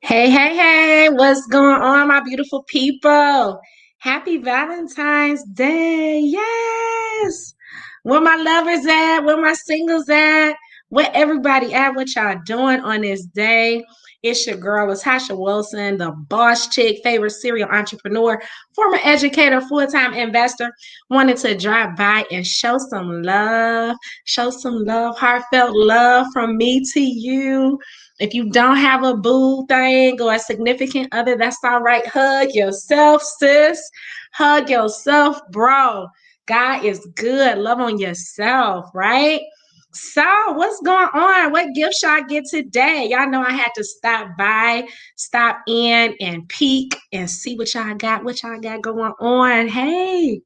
Hey, hey, hey, what's going on, my beautiful people? Happy Valentine's Day. Yes. Where my lovers at? Where my singles at? Where everybody at? What y'all doing on this day? It's your girl, Latasha Wilson, the boss chick, favorite serial entrepreneur, former educator, full-time investor. Wanted to drive by and show some love, heartfelt love from me to you. If you don't have a boo thing or a significant other, that's all right. Hug yourself, sis. Hug yourself, bro. God is good. Love on yourself, right? So, what's going on? What gifts y'all get today? Y'all know I had to stop by, stop in, and peek and see what y'all got going on. Hey,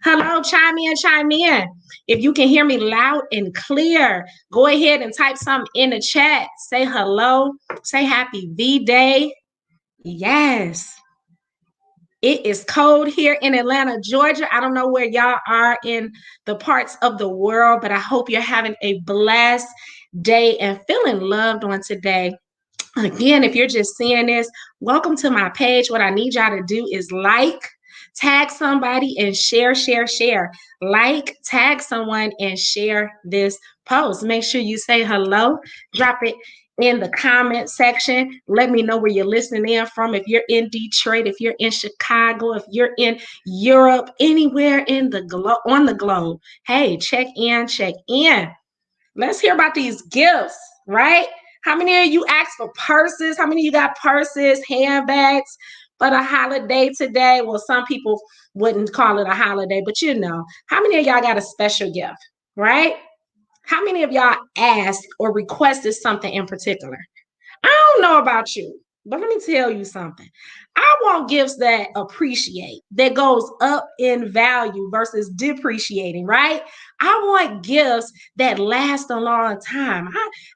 hello, chime in, chime in. If you can hear me loud and clear, go ahead and type something in the chat. Say hello, say happy V Day. Yes. It is cold here in Atlanta, Georgia. I don't know where y'all are in the parts of the world, but I hope you're having a blessed day and feeling loved on today. Again, if you're just seeing this, welcome to my page. What I need y'all to do is like, tag somebody, and share, share, share. Like, tag someone, and share this post. Make sure you say hello. Drop it in the comment section. Let me know where you're listening in from. If you're in Detroit, if you're in Chicago, if you're in Europe, anywhere in the on the globe. Hey, check in, check in. Let's hear about these gifts, right? How many of you asked for purses? How many of you got purses, handbags for the holiday today? Well, some people wouldn't call it a holiday, but you know, how many of y'all got a special gift, right? How many of y'all asked or requested something in particular? I don't know about you, but let me tell you something. I want gifts that appreciate, that goes up in value versus depreciating, right? I want gifts that last a long time.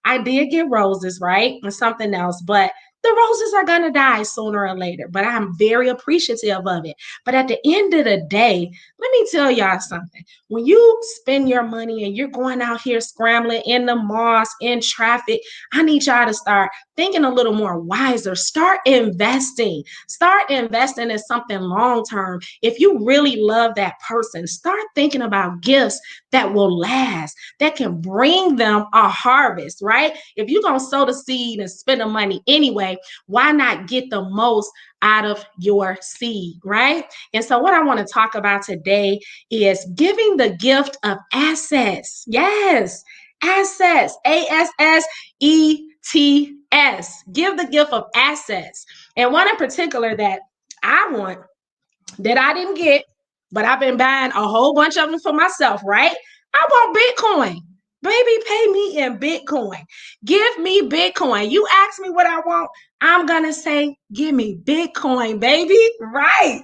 I did get roses, right? And something else, but the roses are going to die sooner or later, but I'm very appreciative of it. But at the end of the day, let me tell y'all something. When you spend your money and you're going out here scrambling in the malls, in traffic, I need y'all to start thinking a little more wiser. Start investing. Start investing in something long term. If you really love that person, start thinking about gifts that will last, that can bring them a harvest, right? If you're going to sow the seed and spend the money anyway, why not get the most out of your seed, right? And so, what I want to talk about today is giving the gift of assets. Yes, assets, ASSETS. Give the gift of assets. And one in particular that I want, that I didn't get, but I've been buying a whole bunch of them for myself, right? I want Bitcoin. Baby, pay me in Bitcoin. Give me Bitcoin. You ask me what I want, I'm going to say, give me Bitcoin, baby. Right.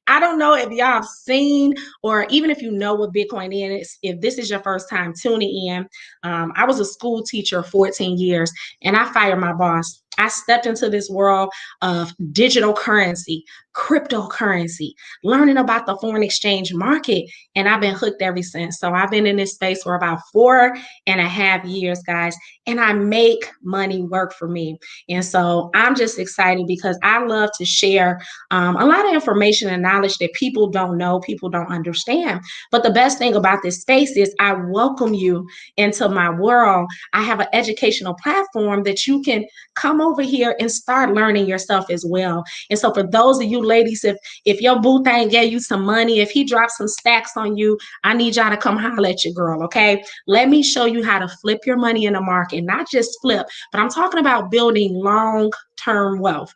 I don't know if y'all have seen, or even if you know what Bitcoin is, if this is your first time tuning in. I was a school teacher 14 years and I fired my boss. I stepped into this world of digital currency, cryptocurrency, learning about the foreign exchange market, and I've been hooked ever since. So I've been in this space for about 4.5 years, guys, and I make money work for me. And so I'm just excited because I love to share a lot of information and knowledge that people don't know, people don't understand. But the best thing about this space is I welcome you into my world. I have an educational platform that you can come over here and start learning yourself as well. And so for those of you ladies, if your boo thing gave you some money, if he drops some stacks on you, I need y'all to come holler at your girl, okay? Let me show you how to flip your money in the market, not just flip, but I'm talking about building long-term wealth,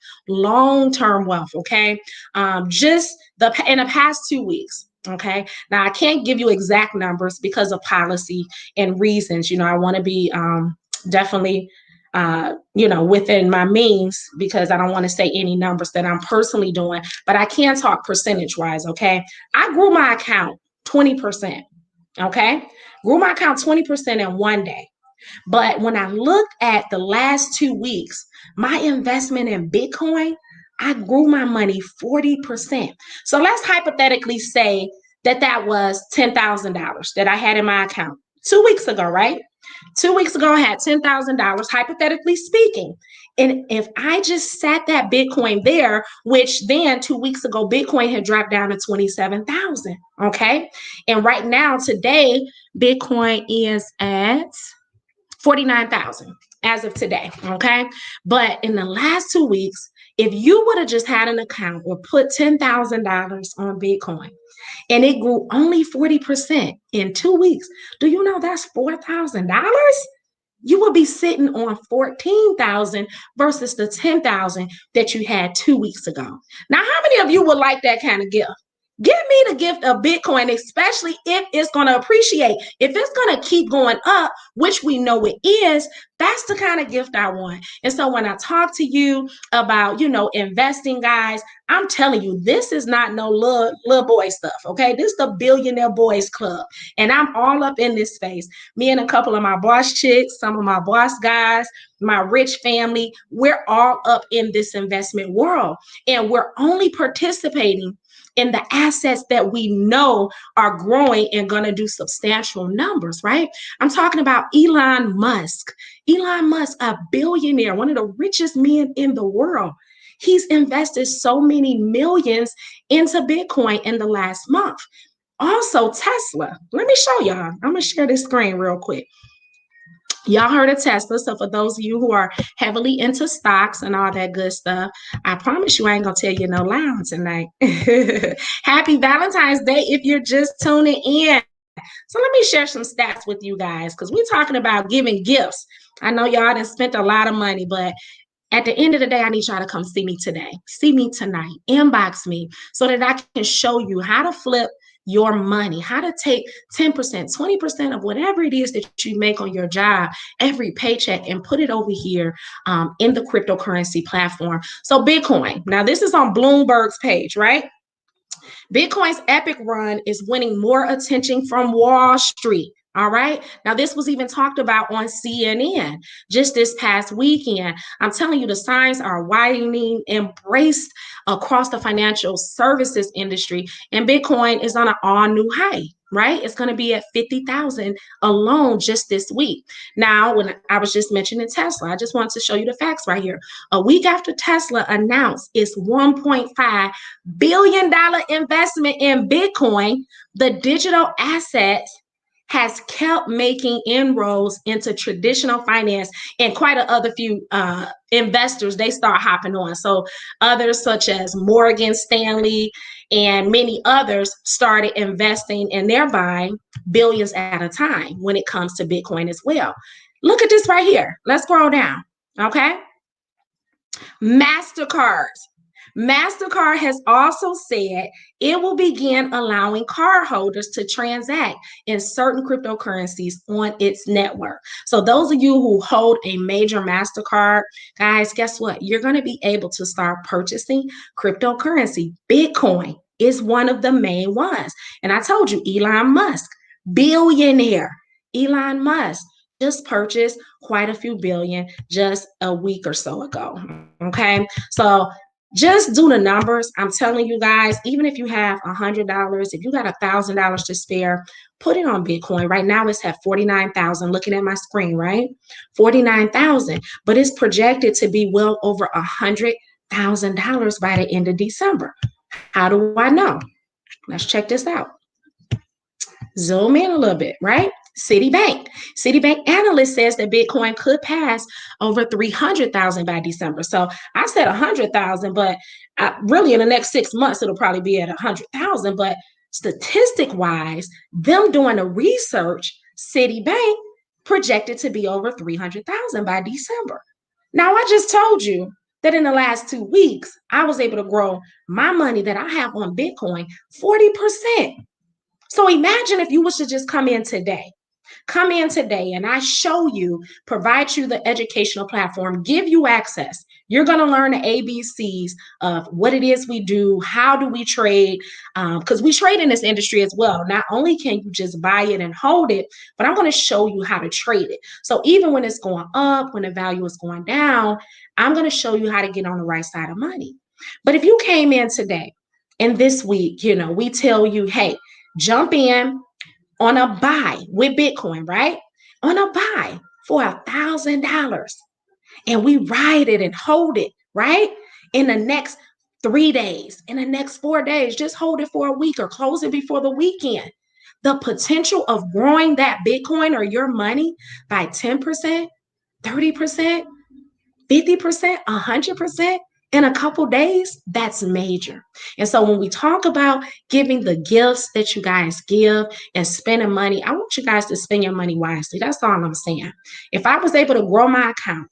okay? Just in the past 2 weeks. Okay. Now I can't give you exact numbers because of policy and reasons. You know, I want to be definitely within my means because I don't want to say any numbers that I'm personally doing, but I can talk percentage wise. Okay. I grew my account 20%. Okay. Grew my account 20% in one day. But when I looked at the last 2 weeks, my investment in Bitcoin, I grew my money 40%. So let's hypothetically say that was $10,000 that I had in my account 2 weeks ago, right? 2 weeks ago, I had $10,000, hypothetically speaking. And if I just sat that Bitcoin there, which then 2 weeks ago, Bitcoin had dropped down to 27,000. Okay. And right now, today, Bitcoin is at 49,000 as of today. Okay. But in the last 2 weeks, if you would have just had an account or put $10,000 on Bitcoin and it grew only 40% in 2 weeks, do you know that's $4,000? You will be sitting on 14,000 versus the 10,000 that you had 2 weeks ago. Now, how many of you would like that kind of gift? Give me the gift of Bitcoin, especially if it's going to appreciate. If it's going to keep going up, which we know it is, that's the kind of gift I want. And so when I talk to you about, investing, guys, I'm telling you, this is not no little boy stuff, okay? This is the Billionaire Boys Club. And I'm all up in this space. Me and a couple of my boss chicks, some of my boss guys, my rich family, we're all up in this investment world. And we're only participating in the assets that we know are growing and going to do substantial numbers, right? I'm talking about Elon Musk. Elon Musk, a billionaire, one of the richest men in the world. He's invested so many millions into Bitcoin in the last month. Also, Tesla. Let me show y'all. I'm going to share this screen real quick. Y'all heard of Tesla. So for those of you who are heavily into stocks and all that good stuff, I promise you I ain't going to tell you no lie tonight. Happy Valentine's Day if you're just tuning in. So let me share some stats with you guys because we're talking about giving gifts. I know y'all done spent a lot of money, but at the end of the day, I need y'all to come see me today. See me tonight. Inbox me so that I can show you how to flip your money, how to take 10%, 20% of whatever it is that you make on your job, every paycheck, and put it over here in the cryptocurrency platform. So Bitcoin, now this is on Bloomberg's page, right? Bitcoin's epic run is winning more attention from Wall Street. All right. Now, this was even talked about on CNN just this past weekend. I'm telling you, the signs are widening, embraced across the financial services industry, and Bitcoin is on an all new high. Right? It's going to be at 50,000 alone just this week. Now, when I was just mentioning Tesla, I just wanted to show you the facts right here. A week after Tesla announced its $1.5 billion investment in Bitcoin, the digital assets has kept making inroads into traditional finance, and quite a other few investors, they start hopping on. So others such as Morgan Stanley and many others started investing, and they're buying billions at a time when it comes to Bitcoin as well. Look at this right here. Let's scroll down. Okay. MasterCard has also said it will begin allowing cardholders to transact in certain cryptocurrencies on its network. So those of you who hold a major MasterCard, guys, guess what? You're going to be able to start purchasing cryptocurrency. Bitcoin is one of the main ones. And I told you, Elon Musk, billionaire. Elon Musk just purchased quite a few billion just a week or so ago. Okay. So just do the numbers. I'm telling you guys, even if you have $100, if you got $1,000 to spare, put it on Bitcoin. Right now it's at 49,000. Looking at my screen, right? 49,000, but it's projected to be well over $100,000 by the end of December. How do I know? Let's check this out. Zoom in a little bit, right? Citibank analyst says that Bitcoin could pass over 300,000 by December. So I said 100,000, but really in the next 6 months, it'll probably be at 100,000. But statistic wise, them doing the research, Citibank projected to be over 300,000 by December. Now, I just told you that in the last 2 weeks, I was able to grow my money that I have on Bitcoin 40%. So imagine if you was to just come in today and I show you, provide you the educational platform, give you access. You're going to learn the ABCs of what it is we do, how do we trade, because we trade in this industry as well. Not only can you just buy it and hold it, but I'm going to show you how to trade it. So even when it's going up, when the value is going down, I'm going to show you how to get on the right side of money. But if you came in today and this week, we tell you, hey, jump in on a buy with Bitcoin, right? On a buy for $1,000. and we ride it and hold it, right? In the next 3 days, in the next 4 days, just hold it for a week or close it before the weekend. The potential of growing that Bitcoin or your money by 10%, 30%, 50%, 100% in a couple days, that's major. And so when we talk about giving the gifts that you guys give and spending money, I want you guys to spend your money wisely. That's all I'm saying. If I was able to grow my account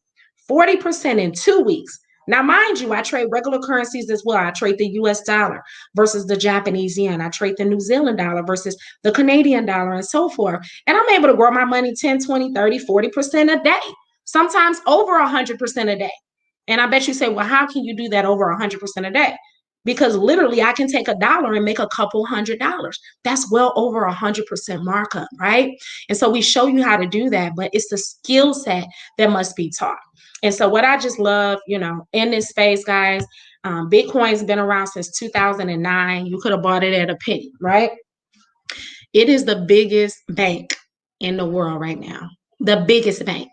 40% in 2 weeks, now, mind you, I trade regular currencies as well. I trade the US dollar versus the Japanese yen. I trade the New Zealand dollar versus the Canadian dollar and so forth. And I'm able to grow my money 10, 20, 30, 40% a day, sometimes over 100% a day. And I bet you say, well, how can you do that over 100% a day? Because literally I can take $1 and make a couple $100. That's well over 100% markup, right? And so we show you how to do that, but it's the skill set that must be taught. And so what I just love, in this space, guys, Bitcoin's been around since 2009. You could have bought it at a penny, right? It is the biggest bank in the world right now, the biggest bank.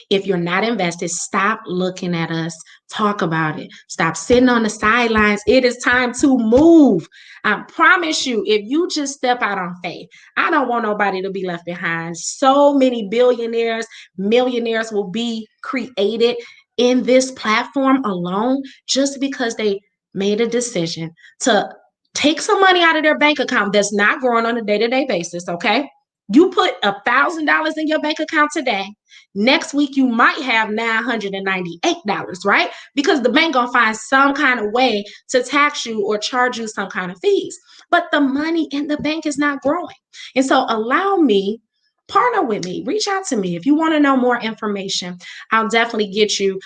If you're not invested, stop looking at us. Talk about it. Stop sitting on the sidelines. It is time to move. I promise you, if you just step out on faith, I don't want nobody to be left behind. So many billionaires, millionaires will be created in this platform alone just because they made a decision to take some money out of their bank account that's not growing on a day-to-day basis, okay? You put $1,000 in your bank account today. Next week, you might have $998, right? Because the bank gonna find some kind of way to tax you or charge you some kind of fees. But the money in the bank is not growing. And so allow me, partner with me, reach out to me. If you want to know more information, I'll definitely get you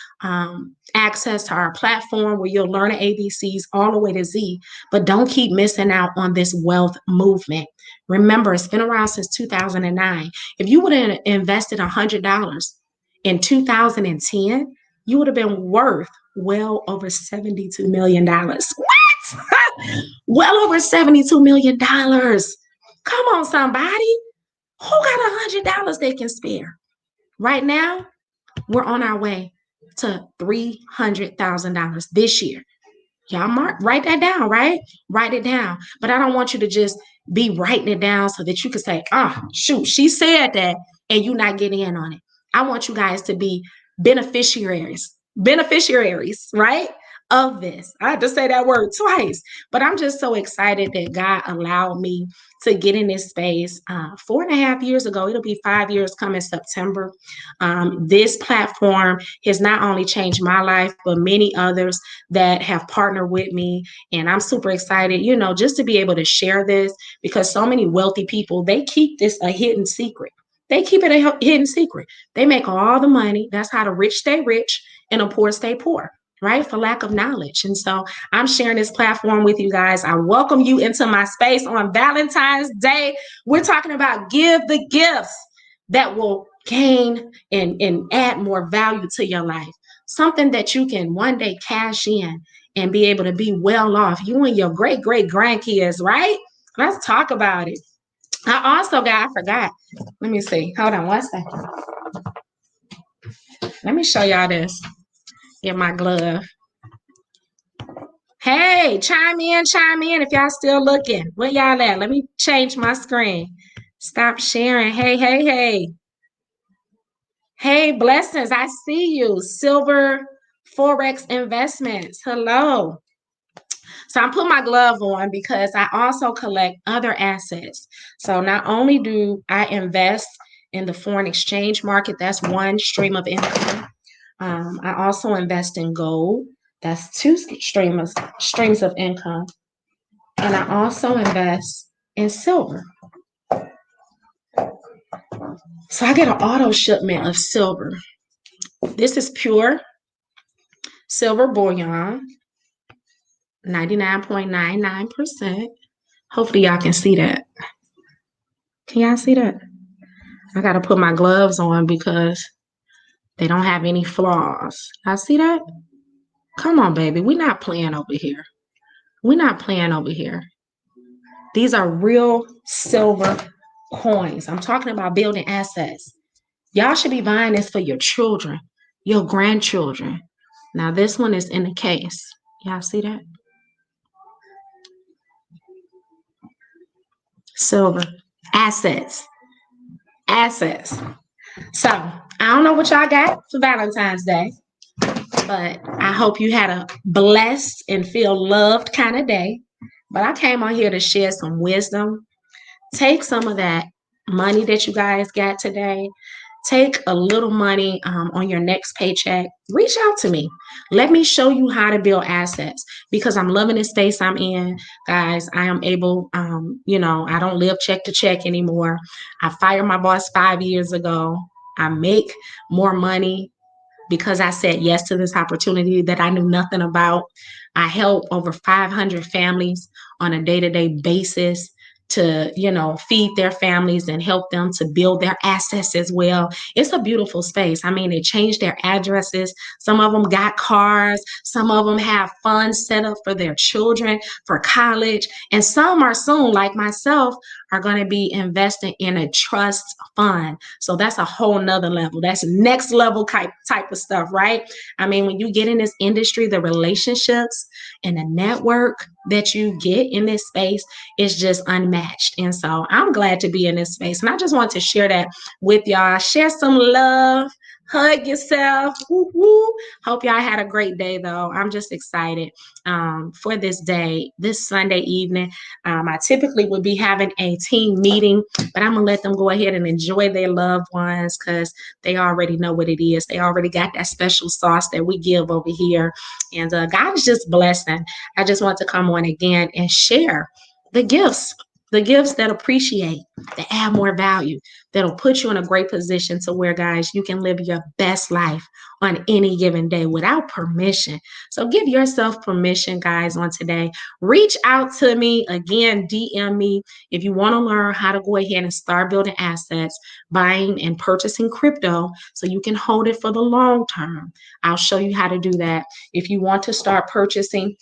access to our platform where you'll learn the ABCs all the way to Z, but don't keep missing out on this wealth movement. Remember, it's been around since 2009. If you would have invested $100 in 2010, you would have been worth well over $72 million. What? Well over $72 million. Come on, somebody. Who got $100 they can spare? Right now, we're on our way to $300,000 this year. Y'all write that down, right? Write it down. But I don't want you to just be writing it down so that you can say, oh, shoot, she said that, and you not getting in on it. I want you guys to be beneficiaries, right? Of this. I had to say that word twice, but I'm just so excited that God allowed me to get in this space 4.5 years ago. It'll be 5 years coming September. This platform has not only changed my life, but many others that have partnered with me. And I'm super excited, just to be able to share this, because so many wealthy people, they keep this a hidden secret. They keep it a hidden secret. They make all the money. That's how the rich stay rich and the poor stay poor, right? For lack of knowledge. And so I'm sharing this platform with you guys. I welcome you into my space on Valentine's Day. We're talking about give the gifts that will gain and add more value to your life. Something that you can one day cash in and be able to be well off. You and your great grandkids, right? Let's talk about it. I forgot. Let me see. Hold on one second. Let me show y'all this. Get my glove. Hey, chime in if y'all still looking. Where y'all at? Let me change my screen. Stop sharing. Hey. Hey, blessings. I see you. Silver Forex Investments. Hello. So I'm putting my glove on because I also collect other assets. So not only do I invest in the foreign exchange market, that's one stream of income. I also invest in gold. That's two streams of income. And I also invest in silver. So I get an auto shipment of silver. This is pure silver bullion, 99.99%. Hopefully y'all can see that. Can y'all see that? I got to put my gloves on because they don't have any flaws. I see that? Come on, baby. We're not playing over here. These are real silver coins. I'm talking about building assets. Y'all should be buying this for your children. your grandchildren. Now, this one is in the case. Y'all see that? Silver. Assets. Assets. So, I don't know what y'all got for Valentine's Day, but I hope you had a blessed and feel loved kind of day. But I came on here to share some wisdom. Take some of that money that you guys got today. Take a little money on your next paycheck. Reach out to me. Let me show you how to build assets because I'm loving the space I'm in, guys. I am able, I don't live check to check anymore. I fired my boss 5 years ago. I make more money because I said yes to this opportunity that I knew nothing about. I help over 500 families on a day-to-day basis to, feed their families and help them to build their assets as well. It's a beautiful space. I mean, they changed their addresses. Some of them got cars. Some of them have funds set up for their children for college. And some are soon, like myself, are going to be investing in a trust fund. So that's a whole nother level. That's next level type of stuff, right? I mean, when you get in this industry, the relationships and the network that you get in this space is just unmatched. And so I'm glad to be in this space. And I just want to share that with y'all. Share some love. Hug yourself. Woo, woo. Hope y'all had a great day, though. I'm just excited for this day, this Sunday evening. I typically would be having a team meeting, but I'm going to let them go ahead and enjoy their loved ones because they already know what it is. They already got that special sauce that we give over here. And God is just blessing. I just want to come on again and share the gifts that appreciate, that add more value, that'll put you in a great position to where, guys, you can live your best life on any given day without permission. So give yourself permission, guys, on today. Reach out to me again, DM me if you want to learn how to go ahead and start building assets, buying and purchasing crypto so you can hold it for the long term. I'll show you how to do that. If you want to start purchasing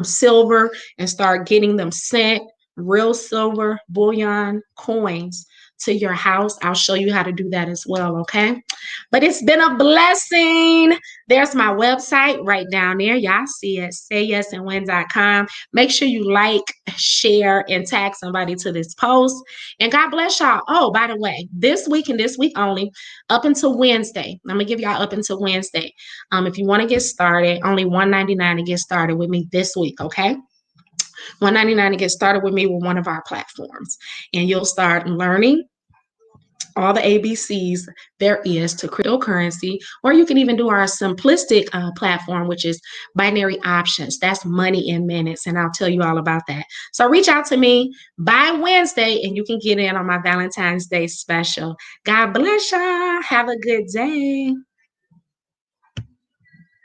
silver and start getting them sent, real silver bullion coins to your house, I'll show you how to do that as well, okay? But it's been a blessing. There's my website right down there. Y'all see it, sayyesandwin.com. Make sure you like, share, and tag somebody to this post. And God bless y'all. Oh, by the way, this week and this week only, up until Wednesday, I'm going to give y'all up until Wednesday. If you want to get started, only $1.99 to get started with me this week, okay? $1.99 to get started with me with one of our platforms. And you'll start learning all the ABCs there is to cryptocurrency, or you can even do our simplistic platform, which is binary options. That's money in minutes, and I'll tell you all about that. So reach out to me by Wednesday, and you can get in on my Valentine's Day special. God bless y'all. Have a good day.